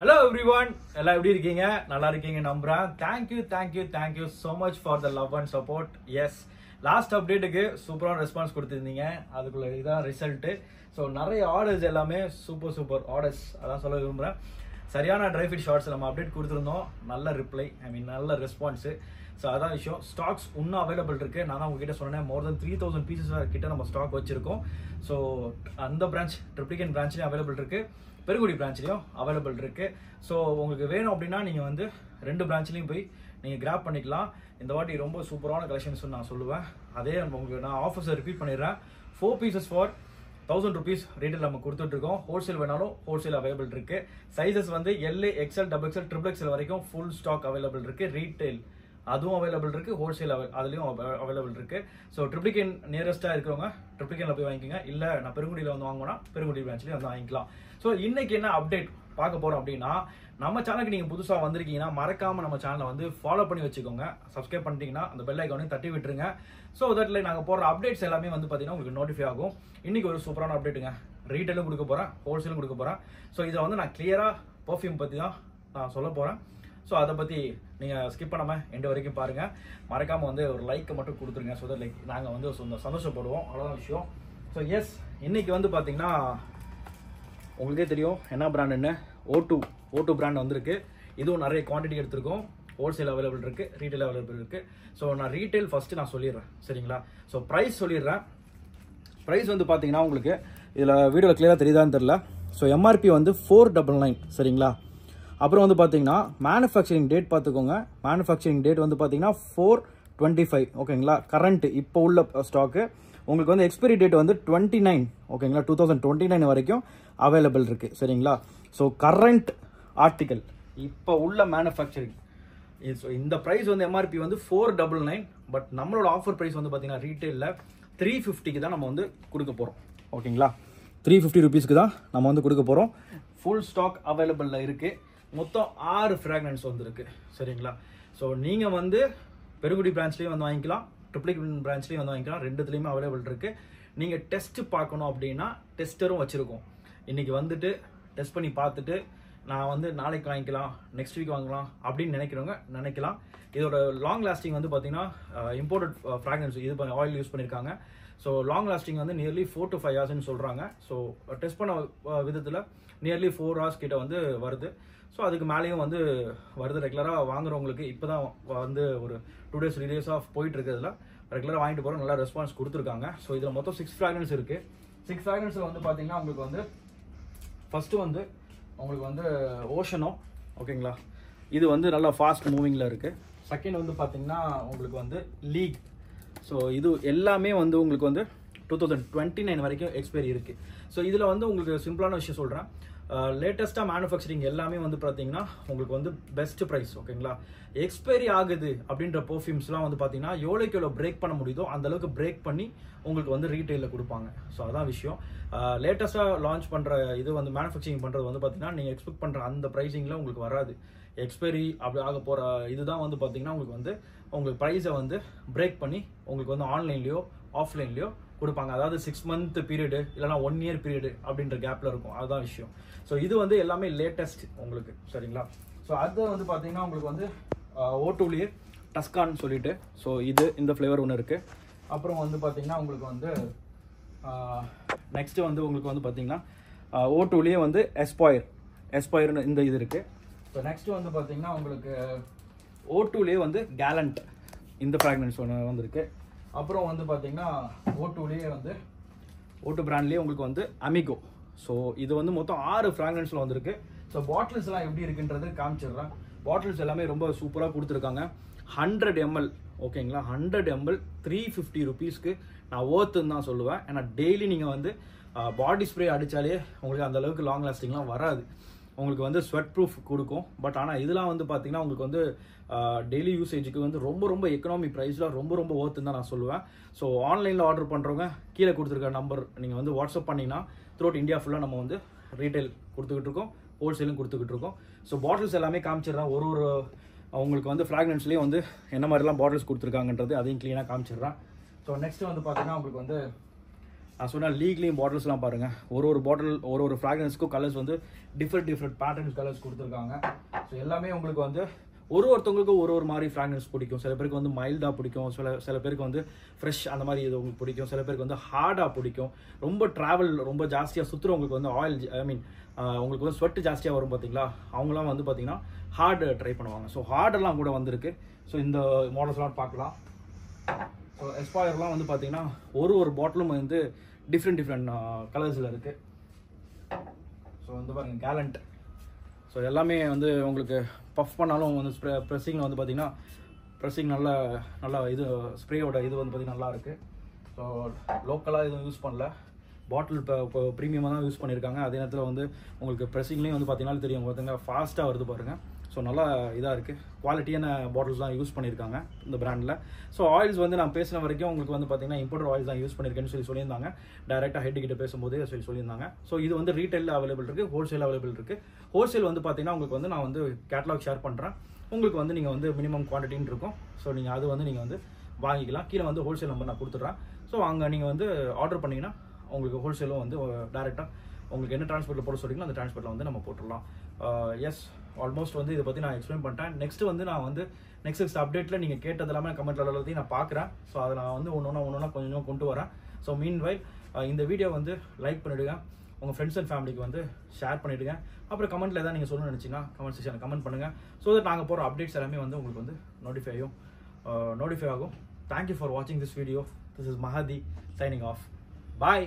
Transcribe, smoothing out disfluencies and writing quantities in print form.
Hello everyone, எல்லாம் எப்படி இருக்கீங்க? நல்லா இருக்கீங்க நம்புறேன். Thank you so much for the love and support. Yes, last அப்டேட்டுக்கு சூப்பரான ரெஸ்பான்ஸ் கொடுத்துருந்தீங்க. அதுக்குள்ள இதான் ரிசல்ட். ஸோ நிறைய ஆர்டர்ஸ் எல்லாமே சூப்பர் ஆர்டர்ஸ் அதான் சொல்ல விரும்புகிறேன். சரியான ட்ரை ஃபிட் ஷார்ட்ஸ் நம்ம அப்டேட் கொடுத்துருந்தோம். நல்ல ரிப்ளை, நல்ல ரெஸ்பான்ஸு. ஸோ அதான் விஷயம். ஸ்டாக்ஸ் இன்னும் அவைலபிள் இருக்குது. நான் தான் உங்ககிட்ட சொன்னேன், மோர் தென் 3000 பீசஸ் கிட்ட நம்ம ஸ்டாக் வச்சுருக்கோம். ஸோ அந்த பிரான்ச் ட்ரிப்ளிகேன் பிரான்ச்லேயும் அவைலபிள் இருக்குது, பெருங்குடி பிரான்ச்லேயும் அவைலபிள் இருக்குது. ஸோ உங்களுக்கு வேணும் அப்படின்னா நீங்கள் வந்து 2 பிரான்ச்லேயும் போய் நீங்கள் கிராப் பண்ணிக்கலாம். இந்த வாட்டி ரொம்ப சூப்பரான கலெக்ஷன்ஸ் நான் சொல்லுவேன். அதே உங்களுக்கு நான் ஆஃபர்ஸை ரிப்பீட் பண்ணிடுறேன். 4 பீசஸ் ஃபார் 1000 rupees ரேட்டில் நம்ம கொடுத்துட்ருக்கோம். ஹோல்சேல் வேணாலும் ஹோல்சேல் அவைலபிள் இருக்குது. சைஸஸ் வந்து LA, XL, XXL, XXL வரைக்கும் ஃபுல் ஸ்டாக் அவைலபிள் இருக்குது. ரீட்டைல் அதுவும் அவைலபிள் இருக்குது, ஹோல்சேல் அதுலேயும் அவைலபிள் இருக்குது. ஸோ ட்ரிப்ளிகேன் நியரஸ்ட்டாக இருக்கிறவங்க ட்ரிப்ளிகேனில் போய் வாங்கிக்கோங்க. இல்லை நான் பெருங்குடியில் வந்து வாங்கினா பெருங்குடி பிரான்ச்லேயும் வந்து வாங்கிக்கலாம். ஸோ இன்னைக்கு என்ன அப்டேட் பார்க்க போகிறோம் அப்படின்னா, நம்ம சேனலுக்கு நீங்கள் புதுசாக வந்திருக்கீங்கன்னா மறக்காமல் நம்ம சேனலை வந்து ஃபாலோ பண்ணி வச்சுக்கோங்க. சப்ஸ்கிரைப் பண்ணிட்டீங்கன்னா அந்த பெல் ஐக்கானையும் தட்டி விட்டுருங்க. ஸோ தட்டில் நாங்கள் போடுற அப்டேட்ஸ் எல்லாமே வந்து பார்த்தீங்கன்னா உங்களுக்கு நோட்டிஃபை ஆகும். இன்னைக்கு ஒரு சூப்பரான அப்டேட்டுங்க. ரீட்டைலும் கொடுக்க போகிறேன், ஹோல்சேலும் கொடுக்க போகிறேன். ஸோ இதை வந்து நான் கிளியராக பர்ஃப்யூம் பற்றி தான் நான் சொல்ல போகிறேன். ஸோ அதை பற்றி நீங்கள் ஸ்கிப் பண்ணாமல் எண்டு வரைக்கும் பாருங்கள். மறக்காமல் வந்து ஒரு லைக்கை மட்டும் கொடுத்துருங்க. ஸோ தட் லைக் நாங்கள் வந்து சந்தோஷப்படுவோம். அவ்வளோதான் விஷயம். ஸோ எஸ், இன்னைக்கு வந்து பார்த்தீங்கன்னா உங்களுக்கே தெரியும் என்ன பிராண்டுன்னு. O2 பிராண்ட் வந்திருக்கு. இதுவும் நிறைய குவான்டிட்டி எடுத்திருக்கோம். ஹோல்சேல் அவைலபிள் இருக்குது, ரீட்டைல் அவைலபிள் இருக்குது. ஸோ நான் ரீட்டைல் ஃபஸ்ட்டு நான் சொல்லிடுறேன், சரிங்களா? ஸோ ப்ரைஸ் சொல்லிடுறேன். ப்ரைஸ் வந்து பார்த்தீங்கன்னா உங்களுக்கு இதில் வீடியோவில் கிளியராக தெரியுதான்னு தெரில. ஸோ எம்ஆர்பி வந்து 499, சரிங்களா? அப்புறம் வந்து பார்த்தீங்கன்னா மேனுஃபேக்சரிங் டேட் பார்த்துக்கோங்க. மேனுஃபேக்சரிங் டேட் வந்து பார்த்தீங்கன்னா 4/25, ஓகேங்களா? கரண்ட் இப்போ உள்ள ஸ்டாக்கு. உங்களுக்கு வந்து எக்ஸ்பைரி டேட் வந்து 29, ஓகேங்களா? 2029 வரைக்கும் அவைலபிள் இருக்குது, சரிங்களா? ஸோ கரண்ட் ஆர்டிக்கல் இப்போ உள்ள மேனுஃபேக்சரிங். ஸோ இந்த ப்ரைஸ் வந்து எம்ஆர்பி வந்து 499. பட் நம்மளோட ஆஃபர் ப்ரைஸ் வந்து பார்த்தீங்கன்னா ரீட்டெயிலில் 350க்கு தான் நம்ம வந்து கொடுக்க போகிறோம், ஓகேங்களா? 350 rupeesக்கு தான் நம்ம வந்து கொடுக்க போகிறோம். ஃபுல் ஸ்டாக் அவைலபிளில் இருக்குது. மொத்தம் 6 ஃப்ராக்ரன்ஸ் வந்துருக்கு, சரிங்களா? ஸோ நீங்கள் வந்து பெருங்குடி பிரான்ச்லேயும் வந்து வாங்கிக்கலாம், ட்ரிப்ளிகேன் பிரான்ச்லேயும் வந்து வாங்கிக்கலாம். ரெண்டுத்துலேயுமே அவைலபிள் இருக்குது. நீங்கள் டெஸ்ட் பார்க்கணும் அப்படின்னா டெஸ்டரும் வச்சுருக்கோம். இன்றைக்கி வந்துட்டு டெஸ்ட் பண்ணி பார்த்துட்டு நான் வந்து நாளைக்கு வாங்கிக்கலாம், நெக்ஸ்ட் வீக் வாங்கலாம் அப்படின்னு நினைக்கிறவங்க நினைக்கலாம். இதோட லாங் லாஸ்டிங் வந்து பார்த்தீங்கன்னா இம்போர்ட்டட் ஃப்ராக்ரன்ஸ் இது ஆயில் யூஸ் பண்ணியிருக்காங்க. ஸோ லாங் லாஸ்டிங் வந்து நியர்லி 4 to 5 hours சொல்கிறாங்க. ஸோ டெஸ்ட் பண்ண விதத்தில் நியர்லி 4 hours கிட்ட வந்து வருது. ஸோ அதுக்கு மேலேயும் வந்து வருது. ரெகுலராக வாங்குறவங்களுக்கு இப்போ தான் வந்து ஒரு 2 days 3 days போயிட்டு இருக்கிறதுல ரெகுலராக வாங்கிட்டு போகிறோம். நல்லா ரெஸ்பான்ஸ் கொடுத்துருக்காங்க. ஸோ இதில் மொத்தம் 6 ஃப்ராக்ரன்ஸ் இருக்குது. 6 ஃப்ராக்ரன்ஸில் வந்து பார்த்தீங்கன்னா உங்களுக்கு வந்து ஃபஸ்ட்டு வந்து உங்களுக்கு வந்து ஓஷனோ, ஓகேங்களா? இது வந்து நல்லா ஃபாஸ்ட் மூவிங்கில் இருக்குது. செகண்ட் வந்து பார்த்தீங்கன்னா உங்களுக்கு வந்து லீக். ஸோ இது எல்லாமே வந்து உங்களுக்கு வந்து 2029 வரைக்கும் எக்ஸ்பைரி இருக்குது. ஸோ இதில் வந்து உங்களுக்கு சிம்பிளான விஷயம் சொல்கிறேன். லேட்டஸ்ட்டாக மேனுஃபேக்சரிங் எல்லாமே வந்து பார்த்தீங்கன்னா உங்களுக்கு வந்து பெஸ்ட் ப்ரைஸ், ஓகேங்களா? எக்ஸ்பைரி ஆகுது அப்படின்ற பர்ஃப்யூம்ஸ்லாம் வந்து பார்த்தீங்கன்னா எவ்வளோ பிரேக் பண்ண முடியுதோ அந்தளவுக்கு பிரேக் பண்ணி உங்களுக்கு வந்து ரீட்டெயிலில் கொடுப்பாங்க. ஸோ அதான் விஷயம். லேட்டஸ்ட்டாக லான்ச் பண்ணுற இது வந்து மேனுஃபேக்சரிங் பண்ணுறது வந்து பார்த்தீங்கன்னா நீங்கள் எக்ஸ்பெக்ட் பண்ணுற அந்த ப்ரைஸிங்கில் உங்களுக்கு வராது. எக்ஸ்பைரி அப்படி ஆக போகிற இதுதான் வந்து பார்த்தீங்கன்னா உங்களுக்கு ப்ரைஸை வந்து பிரேக் பண்ணி உங்களுக்கு வந்து ஆன்லைன்லேயோ ஆஃப்லைன்லேயோ கொடுப்பாங்க. அதாவது 6 month பீரியடு இல்லைனா 1 year பீரியடு அப்படின்ற கேப்பில் இருக்கும். அதுதான் விஷயம். ஸோ இது வந்து எல்லாமே லேட்டஸ்ட் உங்களுக்கு, சரிங்களா? ஸோ அது வந்து பார்த்தீங்கன்னா உங்களுக்கு வந்து O2லேயே டஸ்கான்னு சொல்லிட்டு, ஸோ இது இந்த ஃப்ளேவர் ஒன்று இருக்குது. அப்புறம் வந்து பார்த்தீங்கன்னா உங்களுக்கு வந்து நெக்ஸ்ட்டு வந்து உங்களுக்கு வந்து பார்த்தீங்கன்னா O2லேயே வந்து எஸ்பாயர்னு இந்த இது இருக்குது. ஸோ நெக்ஸ்ட்டு வந்து பார்த்தீங்கன்னா உங்களுக்கு O2லேயே வந்து கேலண்ட் இந்த ஃப்ராக்ரன்ஸ் ஒன்று வந்துருக்கு. அப்புறம் வந்து பார்த்தீங்கன்னா O2லேயே வந்து O2 பிராண்ட்லேயே உங்களுக்கு வந்து அமிகோ. ஸோ இது வந்து மொத்தம் 6 ஃப்ராக்ரன்ஸில் வந்திருக்கு. ஸோ பாட்டில்ஸ் எல்லாம் எப்படி இருக்குன்றது காமிச்சிடுறேன். பாட்டில்ஸ் எல்லாமே ரொம்ப சூப்பராக கொடுத்துருக்காங்க. 100 ml, ஓகேங்களா? 100 ml 350 rupeesக்கு நான் ஓர்த்துன்னு தான் சொல்லுவேன். ஏன்னா டெய்லி நீங்கள் வந்து பாடி ஸ்ப்ரே அடித்தாலே உங்களுக்கு அந்த அளவுக்கு லாங் லாஸ்டிங்லாம் வராது. உங்களுக்கு வந்து ஸ்வெட் ப்ரூஃப் கொடுக்கும். பட் ஆனால் இதெல்லாம் வந்து பார்த்தீங்கன்னா உங்களுக்கு வந்து டெய்லி யூசேஜுக்கு வந்து ரொம்ப எக்கனாமி ப்ரைஸில் ரொம்ப ஓர்த்துன்னு தான் நான் சொல்லுவேன். ஸோ ஆன்லைனில் ஆர்டர் பண்ணுறவங்க கீழே கொடுத்துருக்க நம்பர் நீங்கள் வந்து வாட்ஸ்அப் பண்ணிங்கன்னா த்ரூஅவுட் இந்தியா ஃபுல்லாக நம்ம வந்து ரீட்டைல் கொடுத்துக்கிட்டு இருக்கோம், ஹோல்சேலும் கொடுத்துக்கிட்டு இருக்கோம். ஸோ பாட்டில்ஸ் எல்லாமே காமிச்சிடுறேன். ஒரு உங்களுக்கு வந்து ஃப்ராக்ரன்ஸ்லேயே வந்து என்ன மாதிரிலாம் பாட்டில்ஸ் கொடுத்துருக்காங்கன்றது அதையும் க்ளீனாக காமிச்சிடுறேன். ஸோ நெக்ஸ்ட் வந்து பார்த்தீங்கன்னா உங்களுக்கு வந்து நான் சொன்ன லீக்லேயும் பாட்டில்ஸ்லாம் பாருங்கள், ஒரு பாட்டில் ஒரு ஃப்ராக்ரன்ஸ்க்கும் கலர்ஸ் வந்து டிஃப்ரெண்ட் பேட்டர்ன்ஸ் கலர்ஸ் கொடுத்துருக்காங்க. ஸோ எல்லாமே உங்களுக்கு வந்து ஒருத்தவங்களுக்கும் ஒரு மாதிரி ஃப்ராக்ரன்ஸ் பிடிக்கும். சில பேருக்கு வந்து மைல்டாக பிடிக்கும், சில பேருக்கு வந்து ஃப்ரெஷ் அந்த மாதிரி இது உங்களுக்கு பிடிக்கும், சில பேருக்கு வந்து ஹார்டாக பிடிக்கும். ரொம்ப ட்ராவல் ரொம்ப ஜாஸ்தியாக சுற்றுறவங்களுக்கு வந்து ஆயில் உங்களுக்கு வந்து ஸ்வெட் ஜாஸ்தியாக வரும் பார்த்தீங்களா, அவங்களாம் வந்து பார்த்தீங்கன்னா ஹார்டு ட்ரை பண்ணுவாங்க. ஸோ ஹார்டெல்லாம் கூட வந்திருக்கு. ஸோ இந்த மாடல்ஸ்லாம் பார்க்கலாம். ஸோ எஸ்பாயர்லாம் வந்து பார்த்தீங்கன்னா ஒரு பாட்டிலும் வந்து டிஃப்ரெண்ட் கலர்ஸில் இருக்குது. ஸோ வந்து பாருங்கள் கேலண்ட். ஸோ எல்லாமே வந்து உங்களுக்கு பஃப் பண்ணாலும் வந்து ப்ரெஸ்ஸிங்கில் வந்து பார்த்தீங்கன்னா ப்ரெஸ்ஸிங் நல்லா இது ஸ்ப்ரேயோட இது வந்து பார்த்தீங்கன்னா நல்லா இருக்குது. ஸோ லோக்கலாக எதுவும் யூஸ் பண்ணல, பாட்டில் இப்போ ப்ரீமியமாக தான் யூஸ் பண்ணியிருக்காங்க. அதே நேரத்தில் வந்து உங்களுக்கு ப்ரெஸ்ஸிங்லேயும் வந்து பார்த்தீங்கன்னா தெரியும், பார்த்தீங்கன்னா ஃபாஸ்ட்டாக வருது பாருங்கள். ஸோ நல்லா இதாக இருக்குது, குவாலிட்டியான பாட்டில்ஸ் தான் யூஸ் பண்ணியிருக்காங்க இந்த பிராண்டில். ஸோ ஆயில்ஸ் வந்து நான் பேசின வரைக்கும் உங்களுக்கு வந்து பார்த்தீங்கன்னா இம்போர்ட்டட் ஆயில்ஸ் தான் யூஸ் பண்ணியிருக்கேன்னு சொல்லியிருந்தாங்க. டேரெக்டாக ஹெட் கிட்ட பேசும்போது சொல்லியிருந்தாங்க. ஸோ இது வந்து ரீட்டைலில் அவைலபிள் இருக்குது, ஹோல்சேல் அவைலபிள் இருக்குது. ஹோல்சேல் வந்து பார்த்தீங்கன்னா உங்களுக்கு வந்து நான் வந்து கேட்டலாக் ஷேர் பண்ணுறேன். உங்களுக்கு வந்து நீங்கள் வந்து மினிமம் குவான்டிட்டின்னு இருக்கும். ஸோ நீங்கள் அது வந்து நீங்கள் வந்து வாங்கிக்கலாம். கீழே வந்து ஹோல்சேல் நம்பர் நான் கொடுத்துட்றேன். ஸோ அங்கே நீங்கள் வந்து ஆர்டர் பண்ணிங்கன்னா உங்களுக்கு ஹோல்சேலும் வந்து டேரெக்டாக உங்களுக்கு என்ன டிரான்ஸ்போர்ட்டில் போட சொல்கிறீங்களோ அந்த டிரான்ஸ்போர்ட்டில் வந்து நம்ம போட்டுடலாம். எஸ், ஆல்மோஸ்ட் வந்து இதை பற்றி நான் எக்ஸ்பிளைன் பண்ணிட்டேன். நெக்ஸ்ட் வந்து நான் வந்து நெக்ஸ்ட் அப்டேட்டில் நீங்கள் கேட்டது எல்லாமே கமெண்ட்ல எல்லாத்தையும் நான் பார்க்குறேன். ஸோ அதை நான் வந்து ஒன்று கொஞ்சம் கொண்டு வரேன். ஸோ மீன்வைல் இந்த வீடியோ வந்து லைக் பண்ணிவிடுங்க, உங்கள் ஃப்ரெண்ட்ஸ் அண்ட் ஃபேமிலிக்கு வந்து ஷேர் பண்ணிவிடுங்க. அப்புறம் கமெண்ட்டில் எதாவது நீங்கள் சொல்லணும்னு நினச்சிங்கன்னா கமெண்ட் செக்ஷனில் கமெண்ட் பண்ணுங்கள். ஸோ தட் நாங்கள் போகிற அப்டேட்ஸ் எல்லாமே வந்து உங்களுக்கு வந்து நோட்டிஃபை ஆகும். தேங்க்யூ ஃபார் வாட்சிங் this video. This is Mahdi signing off. Bye.